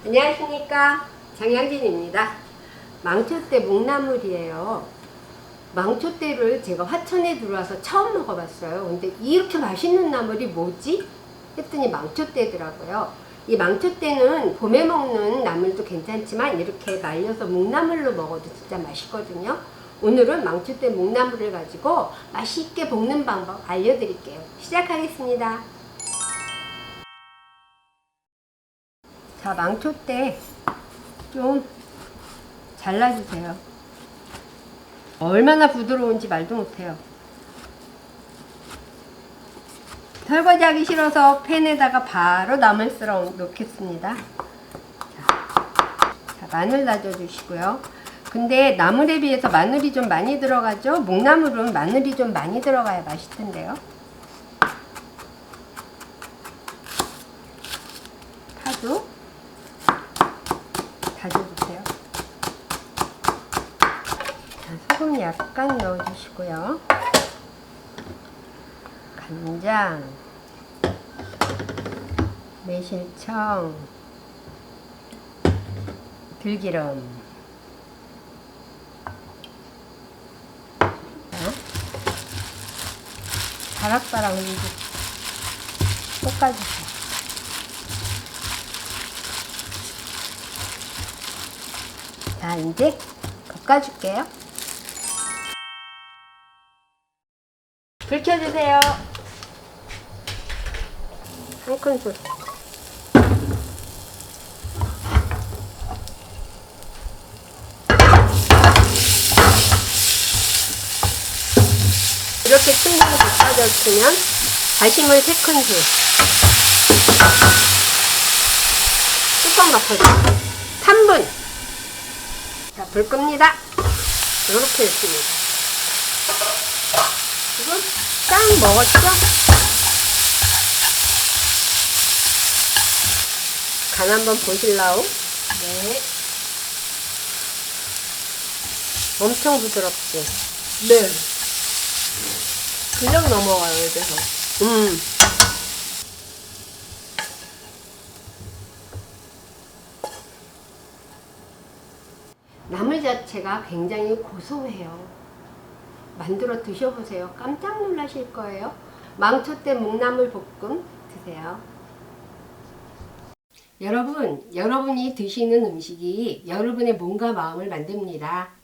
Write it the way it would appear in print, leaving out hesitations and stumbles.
안녕하십니까, 장양진입니다. 망초대 묵나물이에요. 망초대를 제가 화천에 들어와서 처음 먹어봤어요. 근데 이렇게 맛있는 나물이 뭐지? 했더니 망초대더라고요. 이 망초대는 봄에 먹는 나물도 괜찮지만 이렇게 말려서 묵나물로 먹어도 진짜 맛있거든요. 오늘은 망초대 묵나물을 가지고 맛있게 볶는 방법 알려드릴게요. 시작하겠습니다. 자, 망초대 좀 잘라주세요. 얼마나 부드러운지 말도 못해요. 설거지하기 싫어서 팬에다가 바로 나물 썰어 놓겠습니다. 자, 마늘 다져주시고요. 근데 나물에 비해서 마늘이 좀 많이 들어가죠? 묵나물은 마늘이 좀 많이 들어가야 맛있던데요. 파도 다져주세요. 자, 소금 약간 넣어주시고요. 간장, 매실청, 들기름, 바락바락 볶아주세요. 자, 이제 볶아줄게요. 불 켜주세요. 한 큰술. 이렇게 충분히 볶아졌으면 다시물 3큰술. 뚜껑 덮어주세요. 3분. 자, 불 끕니다. 이렇게 됐습니다. 지금 딱 먹었죠? 간 한번 보실라우? 네. 엄청 부드럽지? 네. 그냥 넘어가요, 입에서. 나물 자체가 굉장히 고소해요. 만들어 드셔보세요. 깜짝 놀라실 거예요. 망초대 묵나물 볶음 드세요. 여러분, 여러분이 드시는 음식이 여러분의 몸과 마음을 만듭니다.